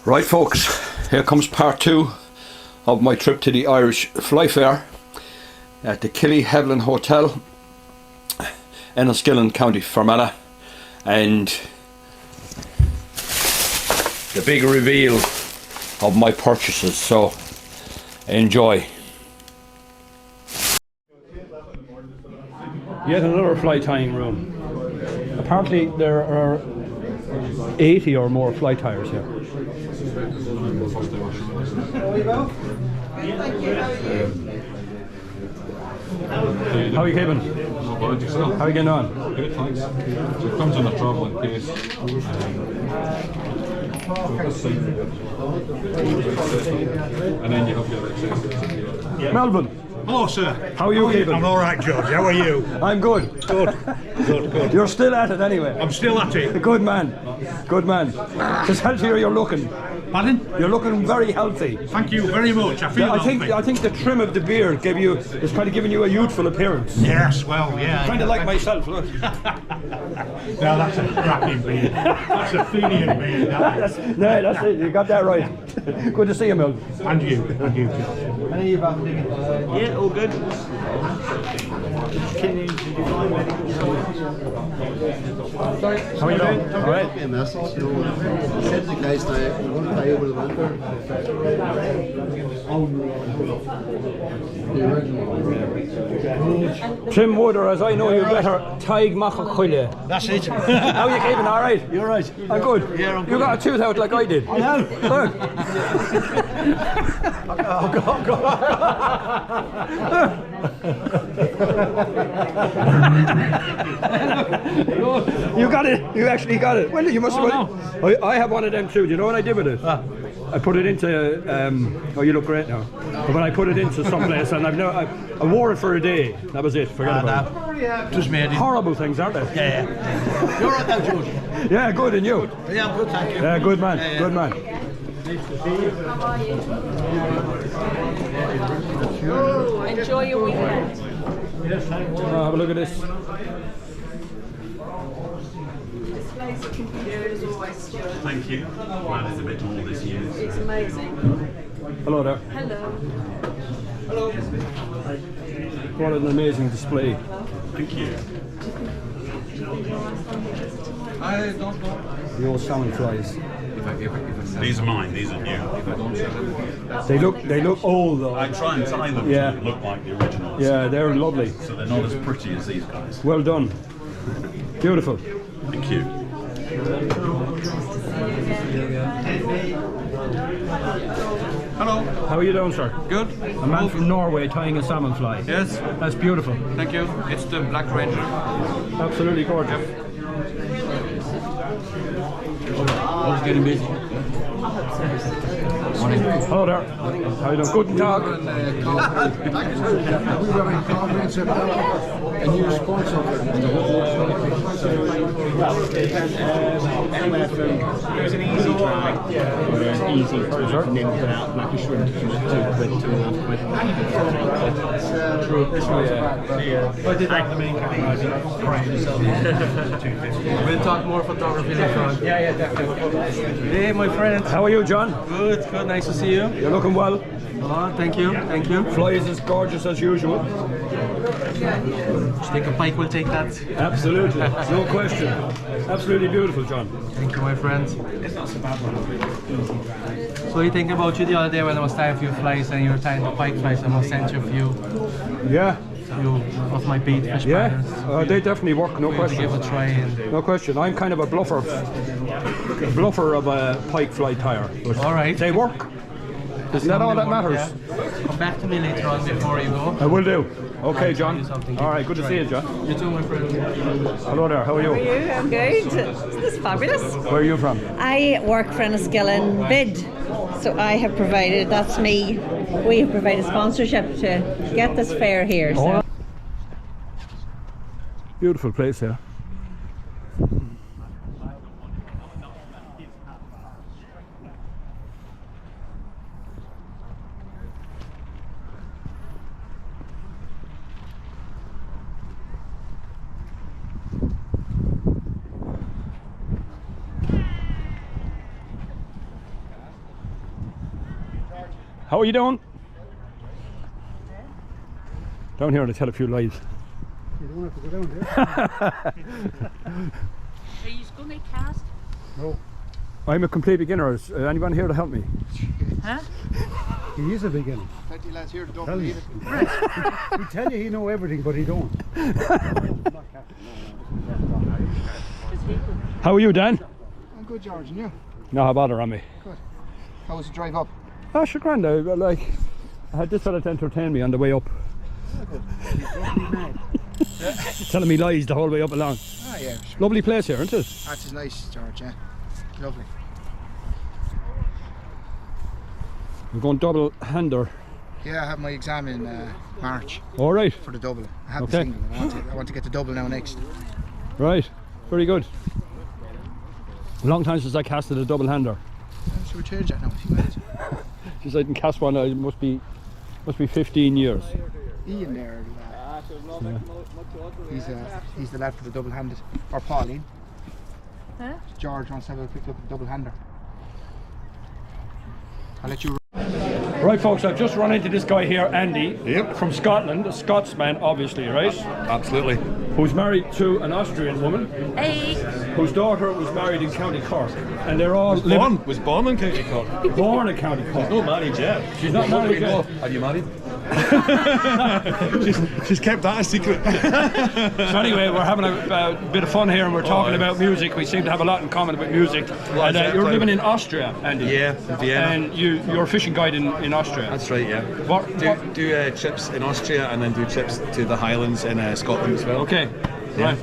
Right folks, here comes part 2 of my trip to the Irish Flyfair at the Killyhevlin Hotel in Enniskillen, County Fermanagh, and the big reveal of my purchases, so enjoy. Yet another fly tying room. Apparently there are 80 or more fly tyers here. How are you keeping? Not bad, yourself? How are you getting on? Good, thanks. So it comes in a travelling case. And then you have your accessories. Melbourne, Hello, sir. how are you keeping? I'm all right, George. How are you? I'm good. Good. You're still at it anyway. I'm still at it. Good man. Good man. As healthier you're looking. Pardon? You're looking very healthy. Thank you very much. I feel I think the trim of the beard is kind of giving you a youthful appearance. Yes, well, yeah. Kind of like myself, look. No, that's a cracking beard. That's a Fenian beard. That's it. You got that right. Good to see you, Mel. And you. Yeah, all good. How are you doing? All right. A message, you know, said the guys now, we want to play over the winter. The original. Trim Wood, or as I know you better, Taig Machachuile. That's it. How are you keeping? All right? You're right. I'm good. Yeah, I'm You got a tooth out like I did. I know. Look. You got it. You actually got it. Well, you must have. I have one of them too. Do you know what I did with it? I put it into. Oh, you look great now. But when I put it into someplace, and I wore it for a day. That was it. Forget about it. Just made it. Horrible things, aren't they? Yeah. You're right now, George. Yeah, good. And you? Yeah, I'm good, thank you. Yeah, good man. Yeah. Good man. Oh, enjoy your weekend. Oh, have a look at this. This laser computer is always Stuart. Thank you. Glad it's a bit more this year. It's amazing. Hello there. Hello. What an amazing display. Thank you. I don't know. The old salmon flies. These are mine. These are new. They look old though. I try and tie them Yeah. to look like the originals. Yeah, they're lovely. So they're not as pretty as these guys. Well done. Beautiful. Thank you. Hello. How are you doing, sir? Good. A man from Norway tying a salmon fly. Yes. That's beautiful. Thank you. It's the Black Ranger. Absolutely gorgeous. I was getting busy. Hello there. How you doing? Guten Tag. We were in conference and a new sponsor. There's an easy try. Easy try. And then put out like a shrimp. £2, £2.50. True. This one, yeah. I did that the main We'll talk more photography later on. Yeah, definitely. Hey, my friends. How are you, John? Good, good. Nice to see you. You're looking well. Oh, thank you, thank you. Fly is as gorgeous as usual. Stick a pike will take that. Absolutely. No question. Absolutely beautiful, John. Thank you, my friends. It's not so bad one. So you think about you the other day when I was tying a few flies and you were tying the pike flies, and I must send you a few. Yeah. Of my bait fish patterns. Yeah. They definitely work. No To question. give a try. And No question. I'm kind of a bluffer of a pike fly tire. But all right. they work. Isn't that all that matters? Yeah. Come back to me later on before you go. I will do. Okay, I'll John. tell you something. All right, good to see you, John. You too, my friend. Hello there. How are you? How are you? I'm good. Isn't this fabulous? Where are you from? I work for Enniskillen Bid. So I have provided, that's me, we have provided sponsorship to get this fair here. So. Beautiful place here. How are you doing? Down here to tell a few lies. You don't have to go down there. Are you going to make cast? No. I'm a complete beginner. Is anyone here to help me? Huh? He is a beginner. Plenty lads here to don't Tell believe you. it. He tell you he know everything, but he don't. How are you, Dan? I'm good, George, and you? No bother on me. Good. How was the drive up? Oh, sure, grand. I had this fella to entertain me on the way up. Telling me lies the whole way up along. Ah, yeah. Lovely place here, isn't it? That is nice, George, yeah. Lovely. We're going double hander. Yeah, I have my exam in March All right, for the double. I have Okay. the single. I want to get the double now next. right. Very good. A long time since I casted a double hander. Should we change that now if you guys? Since I didn't cast one, it must be 15 years. Ian there, he's the lad for the double-handed. Or Pauline. Huh? George wants to have a quick look at the double-hander. I'll let you. Right, folks, I've just run into this guy here, Andy, Yep. from Scotland, a Scotsman, obviously, right? Absolutely. Who's married to an Austrian woman, Hey. whose daughter was married in County Cork, and they're all Was born in County Cork. born in County Cork. No married yet. She's not married yet. Are you married? she's kept that a secret. So anyway, we're having a bit of fun here, and we're talking about music. We seem to have a lot in common about music. And you're living in Austria, Andy. Yeah, in Vienna. And you're a fishing guide in Austria. That's right, yeah. What? Do trips in Austria and then do trips to the Highlands in Scotland as well. Okay, right.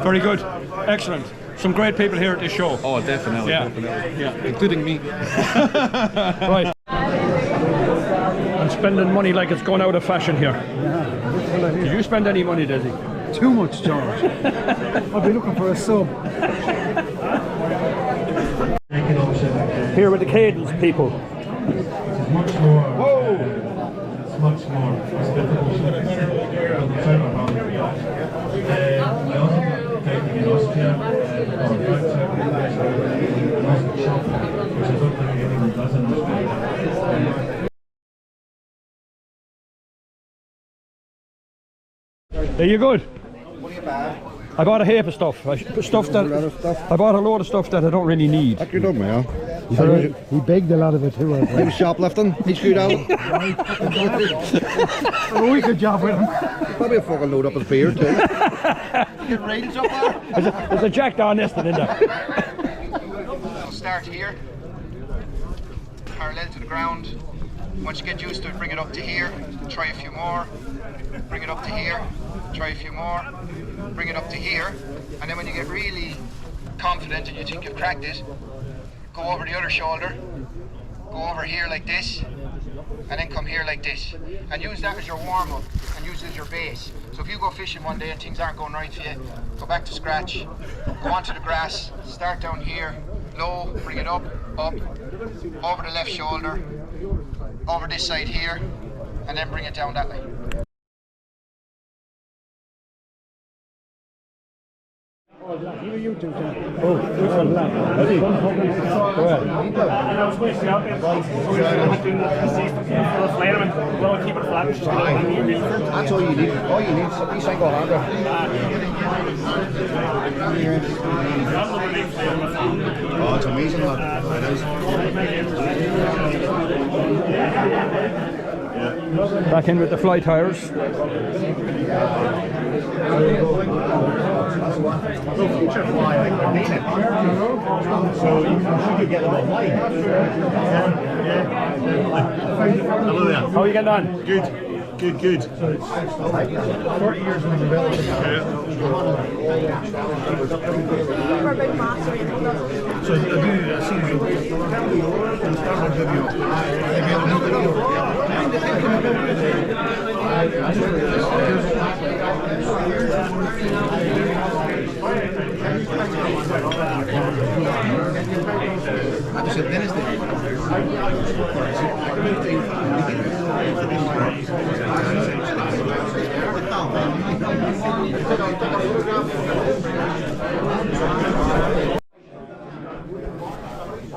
Very good. Excellent. Some great people here at this show. Oh, definitely. Yeah. Definitely. Yeah. Including me. Right. I'm spending money like it's going out of fashion here. Do you spend any money, Desi? Too much, George. I'll be looking for a sub. Here with the Cadence people. Much more. Whoa! It's much more hospitable. I also taking in Austria, which I don't think anyone does in Austria. Are you good? I bought a heap of stuff. I bought a load of stuff that I don't really need. You're done, man. He begged a lot of it too. He was shoplifting. He screwed out. A wicked job with him. Probably a fucking load up his beard too. Get rails up there. There's a jack down nested in there. We'll start here, parallel to the ground. Once you get used to it, bring it up to here, try a few more, bring it up to here, try a few more, bring it up to here, and then when you get really confident and you think you've cracked it, go over the other shoulder, go over here like this, and then come here like this. And use that as your warm-up and use it as your base. So if you go fishing one day and things aren't going right for you, go back to scratch, go onto the grass, start down here, low, bring it up, over the left shoulder, over this side here, and then bring it down that way. Oh, you two. That's all you need. All you need is a single hander. Oh, it's amazing, lad. Back in with the fly tires. So you should get them online. Hello there. How are you getting on? Good. 40 years on the belt. So I see you.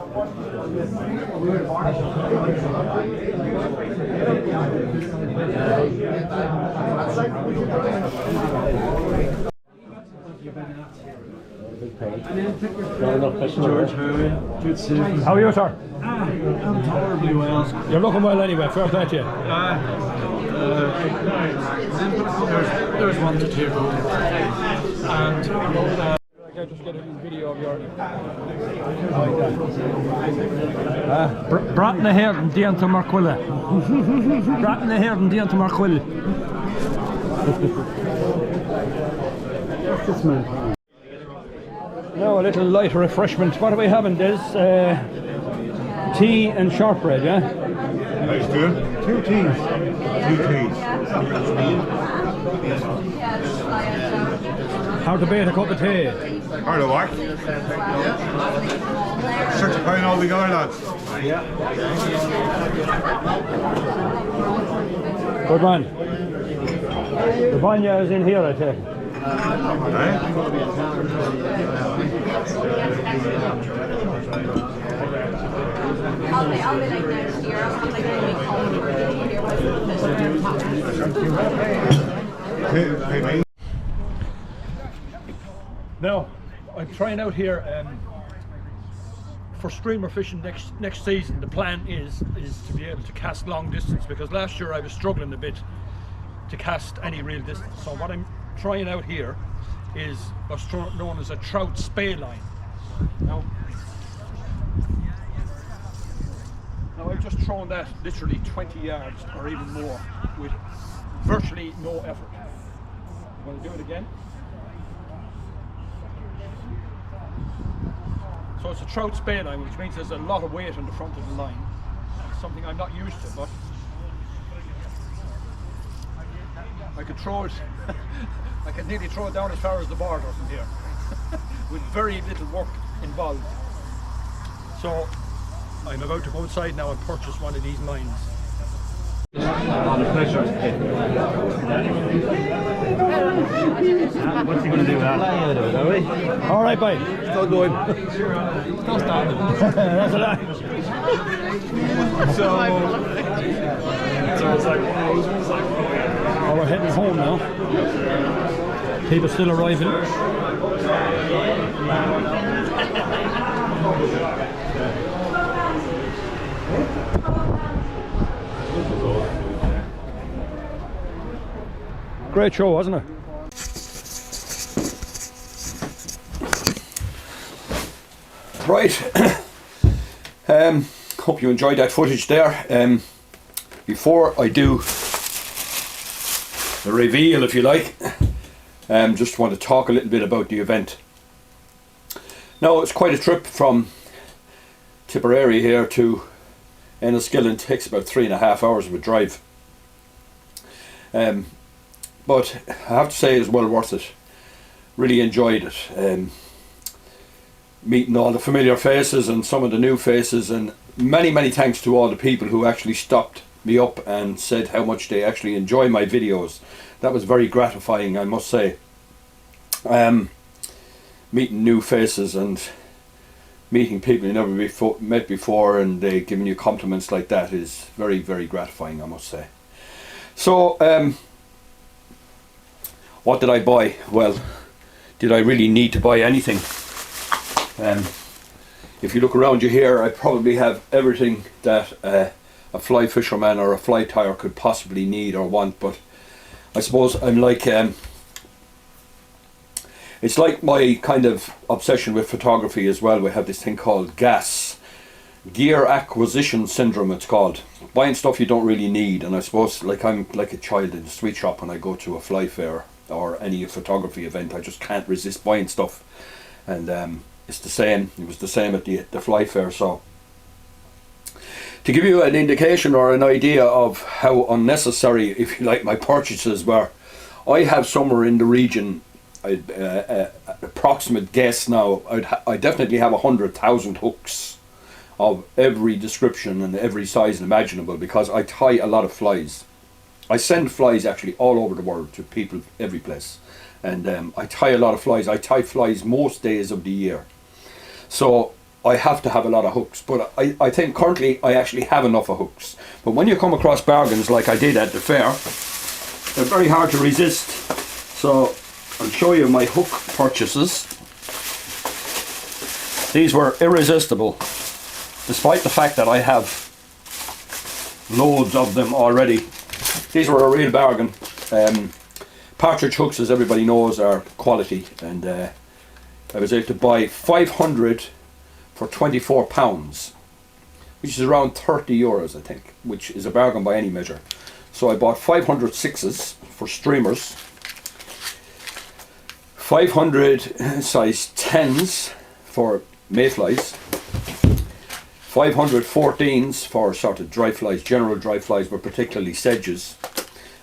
George, How are you, sir? I'm tolerably well. You're looking well anyway, fair play to you. There's one to two. And I just get a video of your Bratna here and Dianta Marquilla. Bratna here and Dianta Marquilla. What's this man? Now a little light refreshment. What are we having, Des? Tea and shortbread, yeah? nice dude. 2 teas. 2 teas. How to bait a cup of tea? Hard to whack. Such a pint all together, lads. Good man. The Vanya is in here, I take. I'll be like next year. I'll have like a big home here. Now, I'm trying out here for streamer fishing next season. The plan is to be able to cast long distance, because last year I was struggling a bit to cast any real distance. So what I'm trying out here is what's known as a trout spay line. Now I've just thrown that literally 20 yards or even more with virtually no effort. I'm going to do it again. So it's a trout spay line, which means there's a lot of weight on the front of the line. It's something I'm not used to, but I could throw it, I could nearly throw it down as far as the bar does from here, with very little work involved. So I'm about to go inside now and purchase one of these lines. What's he going to do with that? All right, bye. Still going. Still starting. That's a lot. So it's like one of those ones like, Oh, we're heading home now. People still arriving. Great show, wasn't it? Right. Hope you enjoyed that footage there. Before I do the reveal, if you like, just want to talk a little bit about the event. Now, it's quite a trip from Tipperary here to Enniskillen. It takes about 3.5 hours of a drive. But I have to say it's well worth it. Really enjoyed it. Meeting all the familiar faces and some of the new faces, and many thanks to all the people who actually stopped me up and said how much they actually enjoy my videos. That was very gratifying, I must say. Meeting new faces and meeting people you never met before, and they giving you compliments like that is very gratifying, I must say. So what did I buy? Well, did I really need to buy anything? If you look around you here, I probably have everything that a fly fisherman or a fly tyer could possibly need or want, but I suppose I'm like it's like my kind of obsession with photography as well. We have this thing called GAS, Gear Acquisition Syndrome, it's called. Buying stuff you don't really need, and I suppose like I'm like a child in a sweet shop when I go to a fly fair or any photography event. I just can't resist buying stuff, and it's the same. It was the same at the fly fair. So to give you an indication or an idea of how unnecessary, if you like, my purchases were, I have somewhere in the region, approximate guess now, I definitely have 100,000 hooks of every description and every size imaginable, because I tie a lot of flies. I send flies actually all over the world to people every place, and I tie a lot of flies. I tie flies most days of the year. So I have to have a lot of hooks, but I think currently I actually have enough of hooks. But when you come across bargains like I did at the fair, they're very hard to resist. So I'll show you my hook purchases. These were irresistible, despite the fact that I have loads of them already. These were a real bargain. Partridge hooks, as everybody knows, are quality, and I was able to buy 500 for £24, which is around 30 euros, I think, which is a bargain by any measure. So I bought 500 sixes for streamers, 500 size 10s for mayflies, 500 14s for sort of dry flies, general dry flies, but particularly sedges,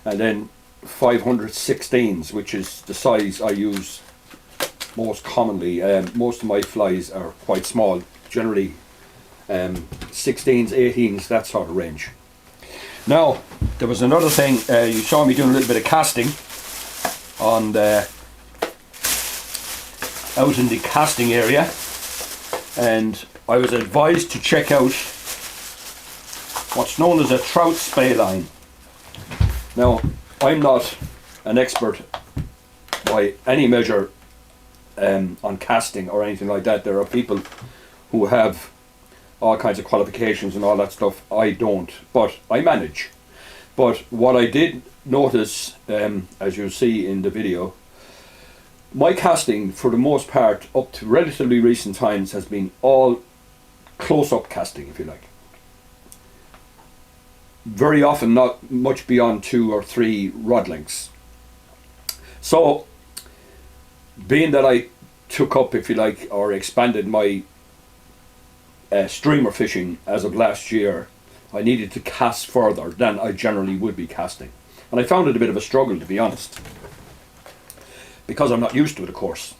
and then 500 16s, which is the size I use most commonly. Most of my flies are quite small, generally 16s, 18s, that sort of range. Now, there was another thing, you saw me doing a little bit of casting on the, out in the casting area, and I was advised to check out what's known as a trout spay line. Now, I'm not an expert by any measure on casting or anything like that. There are people who have all kinds of qualifications and all that stuff. I don't, but I manage. But what I did notice, as you see in the video, my casting for the most part up to relatively recent times has been all close-up casting, if you like. Very often not much beyond 2 or 3 rod lengths. So, being that I took up, if you like, or expanded my streamer fishing as of last year, I needed to cast further than I generally would be casting. And I found it a bit of a struggle, to be honest, because I'm not used to it, of course.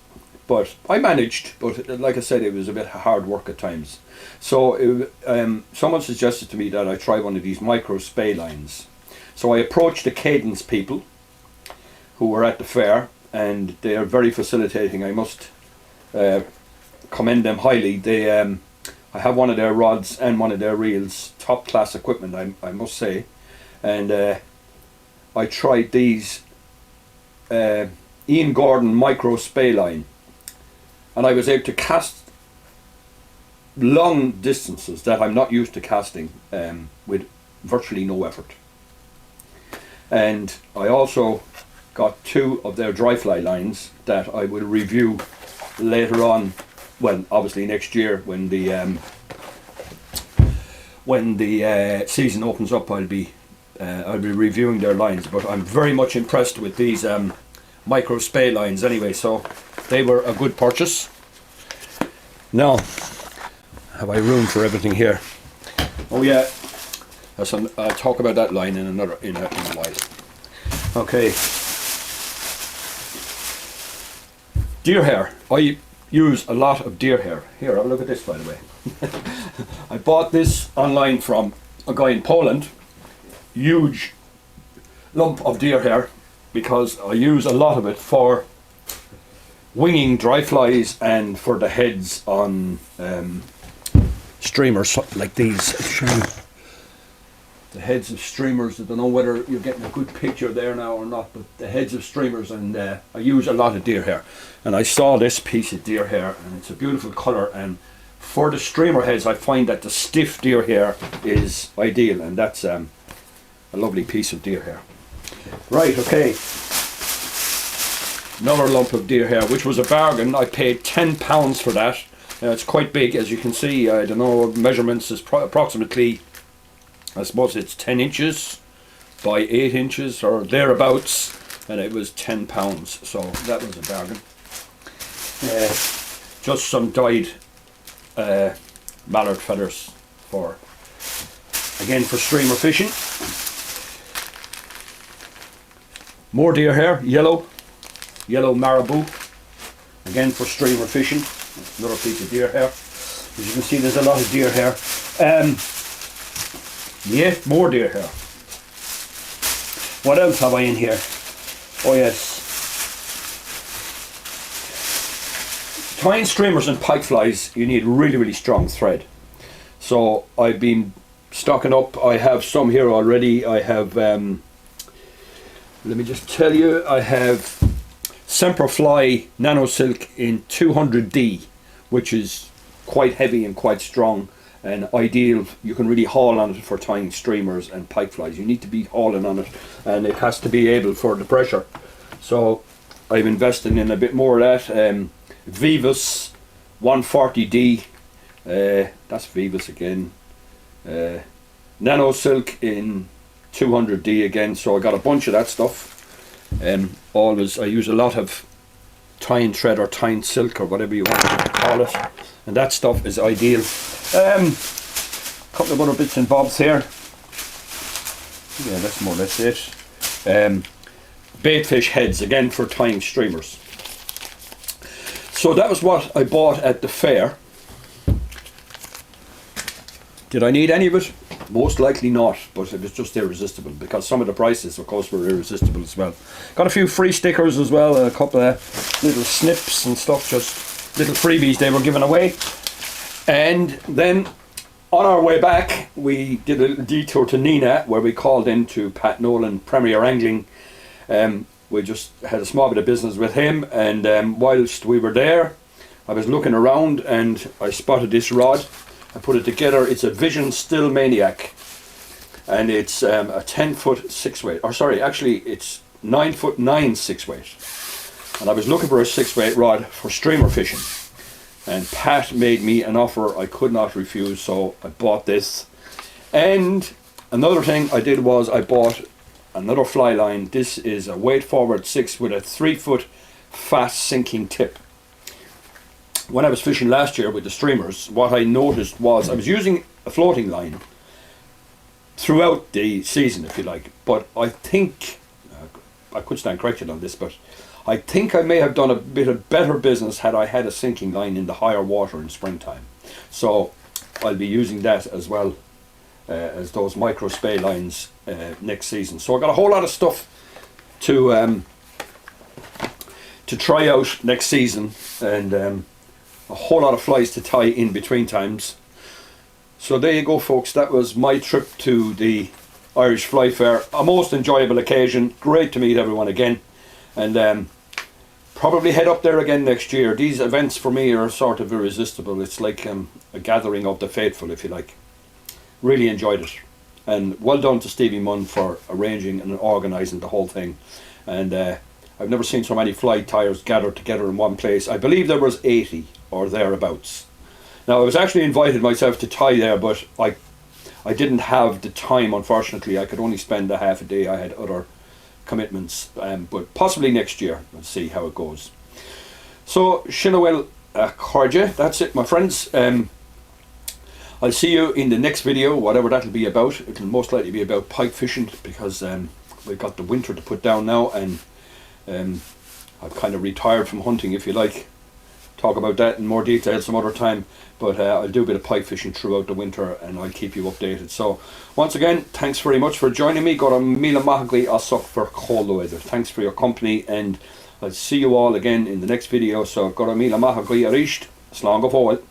But I managed, but like I said, it was a bit hard work at times. So someone suggested to me that I try one of these micro spay lines. So I approached the Cadence people who were at the fair, and they are very facilitating. I must commend them highly. They, I have one of their rods and one of their reels, top class equipment, I must say. And I tried these Ian Gordon micro spay line, and I was able to cast long distances that I'm not used to casting with virtually no effort. And I also got 2 of their dry fly lines that I will review later on, well, obviously next year when the season opens up. I'll be reviewing their lines, but I'm very much impressed with these micro spay lines anyway, so they were a good purchase. Now, have I room for everything here? Oh yeah, I'll talk about that line in a while. Okay. Deer hair. I use a lot of deer hair. Here, have a look at this, by the way. I bought this online from a guy in Poland. Huge lump of deer hair, because I use a lot of it for winging dry flies and for the heads on streamers like these. The heads of streamers, I don't know whether you're getting a good picture there now or not, but the heads of streamers, and I use a lot of deer hair. And I saw this piece of deer hair, and it's a beautiful colour, and for the streamer heads I find that the stiff deer hair is ideal, and that's a lovely piece of deer hair. Right, okay. Another lump of deer hair, which was a bargain. I paid £10 for that. It's quite big, as you can see. I don't know, measurements is approximately, I suppose it's 10 inches by 8 inches or thereabouts, and it was £10, so that was a bargain. Just some dyed mallard feathers for, again, for streamer fishing. More deer hair, yellow marabou, again for streamer fishing. Another piece of deer hair. As you can see, there's a lot of deer hair. Yeah, more deer hair. What else have I in here? Oh yes, tying streamers and pike flies, you need really, really strong thread. So I've been stocking up. I have some here already. I have, let me just tell you, I have Semperfly Nano Silk in 200D, which is quite heavy and quite strong and ideal. You can really haul on it for tying streamers and pike flies. You need to be hauling on it, and it has to be able for the pressure. So I'm investing in a bit more of that. Vivus 140D, that's Vivus again. Nano Silk in 200D again. So I got a bunch of that stuff. Always I use a lot of tying thread or tying silk or whatever you want to call it, and that stuff is ideal. Couple of other bits and bobs here. Yeah, that's more or less it. Baitfish heads again for tying streamers. So that was what I bought at the fair. Did I need any of it? Most likely not, but it was just irresistible because some of the prices, of course, were irresistible as well. Got a few free stickers as well, a couple of little snips and stuff, just little freebies they were giving away. And then on our way back, we did a little detour to Nina, where we called in to Pat Nolan, Premier Angling. We just had a small bit of business with him, and whilst we were there, I was looking around and I spotted this rod. I put it together. It's a Vision Still Maniac, and it's a 10-foot 6-weight, or sorry, actually it's 9-foot 9 6-weight. And I was looking for a 6-weight rod for streamer fishing, and Pat made me an offer I could not refuse, so I bought this. And another thing I did was I bought another fly line. This is a weight forward 6 with a 3-foot fast sinking tip. When I was fishing last year with the streamers, what I noticed was I was using a floating line throughout the season, if you like, but I think, I could stand corrected on this, but I think I may have done a bit of better business had I had a sinking line in the higher water in springtime. So I'll be using that as well as those micro spay lines next season. So I got a whole lot of stuff to try out next season, and a whole lot of flies to tie in between times. So there you go, folks. That was my trip to the Irish Flyfair. A most enjoyable occasion. Great to meet everyone again, and probably head up there again next year. These events for me are sort of irresistible. It's like a gathering of the faithful, if you like. Really enjoyed it, and well done to Stevie Munn for arranging and organising the whole thing. And I've never seen so many fly tyers gathered together in one place. I believe there was 80 or thereabouts. Now I was actually invited myself to tie there, but I didn't have the time, unfortunately. I could only spend a half a day. I had other commitments, but possibly next year. We'll see how it goes. So Shinawel Cordia, that's it, my friends. I'll see you in the next video, whatever that'll be about. It'll most likely be about pike fishing, because we've got the winter to put down now, and I've kind of retired from hunting, if you like. Talk about that in more detail some other time, but I'll do a bit of pike fishing throughout the winter, and I'll keep you updated. So once again, thanks very much for joining me. Go to Mila Mahagli Asok for cold weather. Thanks for your company, and I'll see you all again in the next video. So go to Mila Mahagli Arisht. Slán go fóill.